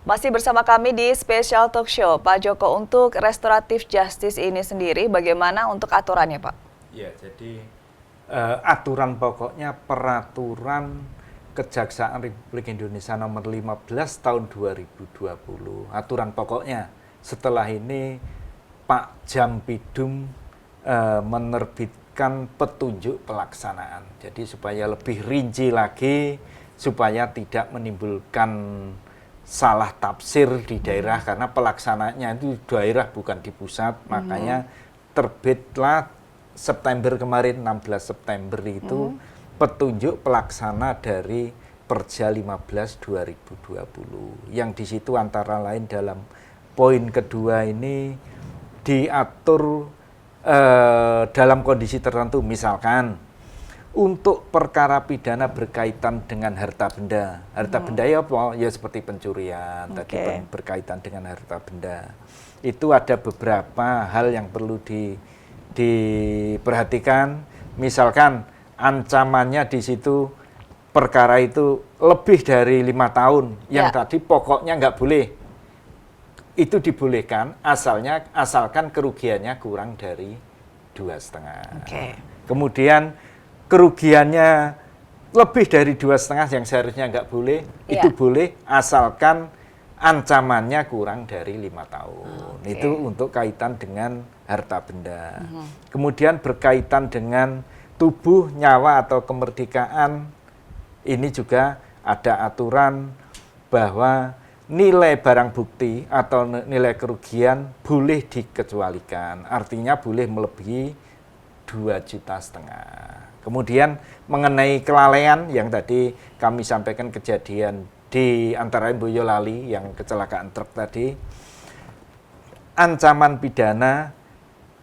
Masih bersama kami di Special Talk Show, Pak Joko. Untuk restoratif justice ini sendiri, bagaimana untuk aturannya, Pak? Ya, jadi aturan pokoknya peraturan Kejaksaan Republik Indonesia nomor 15 tahun 2020. Aturan pokoknya. Setelah ini Pak Jampidum menerbitkan petunjuk pelaksanaan. Jadi supaya lebih rinci lagi, supaya tidak menimbulkan salah tafsir di daerah, karena pelaksanaannya itu daerah bukan di pusat. Makanya terbitlah September kemarin, 16 September itu petunjuk pelaksana dari Perja 15 2020. Yang di situ antara lain dalam poin kedua ini diatur dalam kondisi tertentu, misalkan untuk perkara pidana berkaitan dengan harta benda. Harta benda ya apa? Ya seperti pencurian, tadi berkaitan dengan harta benda. Itu ada beberapa hal yang perlu diperhatikan. Misalkan ancamannya di situ perkara itu lebih dari 5 tahun. Yang tadi pokoknya nggak boleh. Itu dibolehkan asalkan kerugiannya kurang dari 2,5. Kemudian kerugiannya lebih dari 2,5 yang seharusnya nggak boleh, itu boleh asalkan ancamannya kurang dari 5 tahun. Itu untuk kaitan dengan harta benda. Kemudian berkaitan dengan tubuh, nyawa atau kemerdekaan, ini juga ada aturan bahwa nilai barang bukti atau nilai kerugian boleh dikecualikan. Artinya boleh melebihi 2,5 juta. Kemudian mengenai kelalaian yang tadi kami sampaikan kejadian di antara Boyolali yang kecelakaan truk tadi, ancaman pidana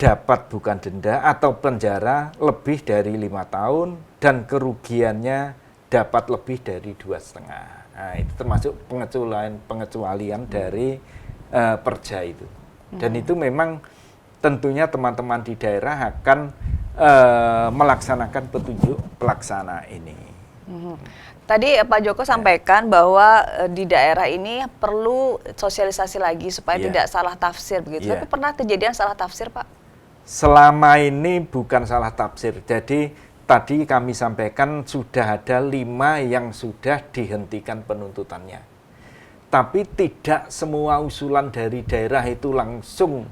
dapat bukan denda atau penjara lebih dari 5 tahun dan kerugiannya dapat lebih dari 2,5. Nah, itu termasuk pengecualian dari Perja itu. Dan itu memang tentunya teman-teman di daerah akan melaksanakan petunjuk pelaksana ini. Tadi Pak Joko sampaikan bahwa di daerah ini perlu sosialisasi lagi supaya tidak salah tafsir begitu. Tapi pernah kejadian salah tafsir, Pak? Selama ini bukan salah tafsir. Jadi tadi kami sampaikan sudah ada 5 yang sudah dihentikan penuntutannya. Tapi tidak semua usulan dari daerah itu langsung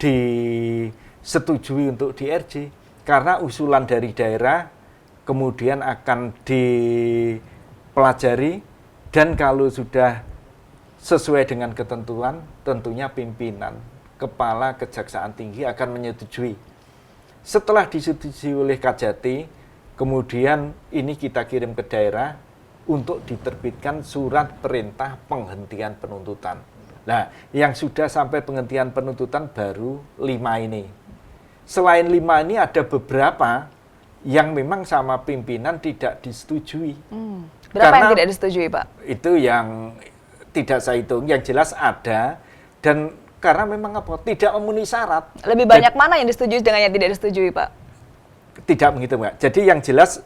disetujui untuk di-RJ. Karena usulan dari daerah kemudian akan dipelajari dan kalau sudah sesuai dengan ketentuan, tentunya pimpinan Kepala Kejaksaan Tinggi akan menyetujui. Setelah disetujui oleh Kajati, kemudian ini kita kirim ke daerah untuk diterbitkan surat perintah penghentian penuntutan. Nah, yang sudah sampai penghentian penuntutan baru 5 ini. Selain 5 ini ada beberapa yang memang sama pimpinan tidak disetujui. Berapa yang tidak disetujui, Pak? Itu yang tidak saya hitung, yang jelas ada, dan karena memang apa? Tidak memenuhi syarat. Lebih banyak mana yang disetujui dengan yang tidak disetujui, Pak? Tidak begitu, Mbak. Jadi yang jelas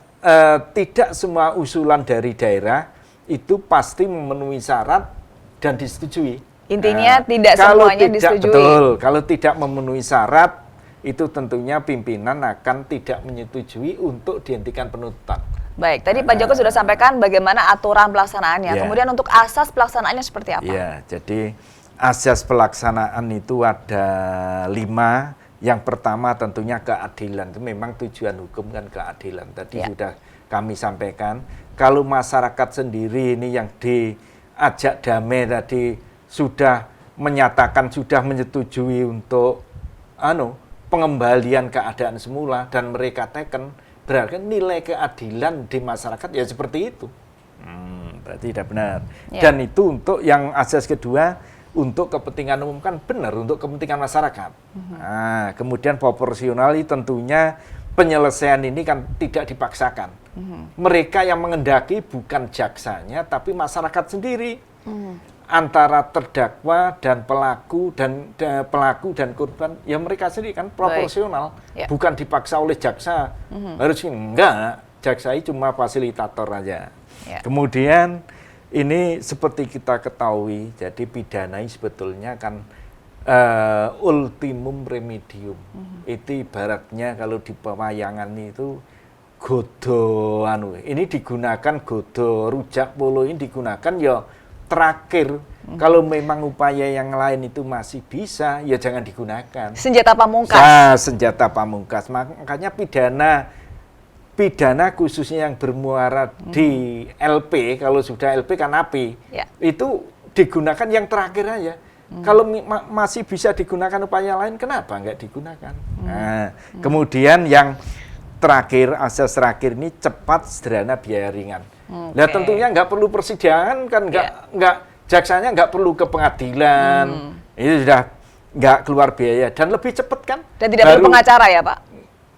tidak semua usulan dari daerah itu pasti memenuhi syarat dan disetujui. Intinya tidak semuanya disetujui. Betul. Kalau tidak memenuhi syarat, itu tentunya pimpinan akan tidak menyetujui untuk dihentikan penuntutan. Baik, tadi Pak Joko sudah sampaikan bagaimana aturan pelaksanaannya. Kemudian untuk asas pelaksanaannya seperti apa? Ya, jadi asas pelaksanaan itu ada 5. Yang pertama tentunya keadilan. Itu memang tujuan hukum kan keadilan. Tadi sudah kami sampaikan. Kalau masyarakat sendiri ini yang diajak damai tadi sudah menyatakan, sudah menyetujui untuk pengembalian keadaan semula dan mereka teken, berarti nilai keadilan di masyarakat ya seperti itu. Berarti tidak benar. Dan itu untuk yang asas kedua, untuk kepentingan umum kan benar, untuk kepentingan masyarakat. Nah, kemudian proporsional tentunya penyelesaian ini kan tidak dipaksakan. Mereka yang mengendaki bukan jaksanya, tapi masyarakat sendiri. Antara terdakwa dan pelaku dan korban, ya mereka sendiri kan proporsional, bukan dipaksa oleh jaksa. Harusnya enggak, jaksa cuma fasilitator aja. Kemudian ini seperti kita ketahui, jadi pidana ini sebetulnya kan ultimum remedium. Itu ibaratnya kalau di pewayangan itu godo ini digunakan godo rujak polo ini digunakan ya terakhir. Kalau memang upaya yang lain itu masih bisa, ya jangan digunakan. Senjata pamungkas. Nah, senjata pamungkas. Makanya pidana khususnya yang bermuara di LP, kalau sudah LP kan api, itu digunakan yang terakhir aja. Kalau masih bisa digunakan upaya lain, kenapa nggak digunakan? Nah, kemudian yang terakhir, asas terakhir ini cepat, sederhana, biaya ringan. Nah, tentunya nggak perlu persidangan kan, nggak jaksanya nggak perlu ke pengadilan, itu sudah nggak keluar biaya dan lebih cepat kan. Dan tidak perlu pengacara ya Pak?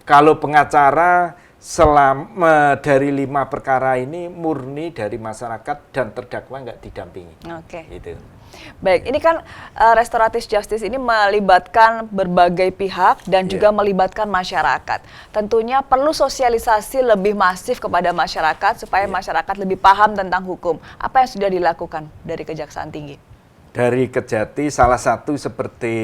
Kalau pengacara selama dari 5 perkara ini murni dari masyarakat dan terdakwa nggak didampingi. Gitu. Baik, ini kan restoratif justice ini melibatkan berbagai pihak dan juga melibatkan masyarakat. Tentunya perlu sosialisasi lebih masif kepada masyarakat supaya masyarakat lebih paham tentang hukum. Apa yang sudah dilakukan dari Kejaksaan Tinggi? Dari Kejati salah satu seperti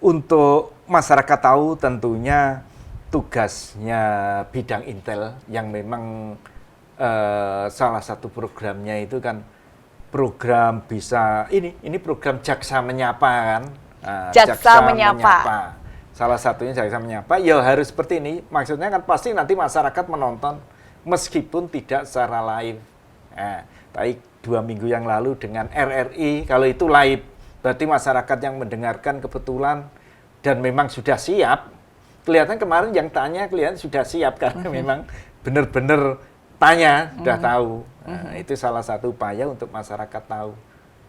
untuk masyarakat tahu tentunya tugasnya bidang intel yang memang salah satu programnya itu kan program bisa ini program Jaksa Menyapa kan. Jaksa Menyapa. Salah satunya Jaksa Menyapa ya harus seperti ini. Maksudnya kan pasti nanti masyarakat menonton meskipun tidak secara live. Tapi 2 minggu yang lalu dengan RRI kalau itu live berarti masyarakat yang mendengarkan kebetulan dan memang sudah siap. Kelihatan kemarin yang tanya kelihatan sudah siap karena memang benar-benar tanya, sudah tahu. Nah, itu salah satu upaya untuk masyarakat tahu.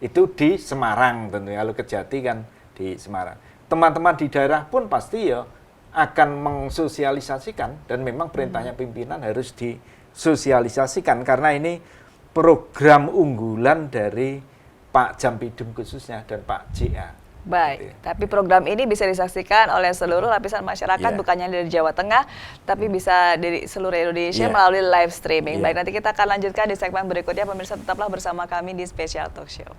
Itu di Semarang tentunya, kalau Kejati kan di Semarang. Teman-teman di daerah pun pasti ya akan mensosialisasikan dan memang perintahnya pimpinan harus disosialisasikan karena ini program unggulan dari Pak Jampidum khususnya dan Pak JA. Baik, tapi program ini bisa disaksikan oleh seluruh lapisan masyarakat, bukannya dari Jawa Tengah, tapi bisa dari seluruh Indonesia melalui live streaming. Baik, nanti kita akan lanjutkan di segmen berikutnya. Pemirsa tetaplah bersama kami di Special Talk Show.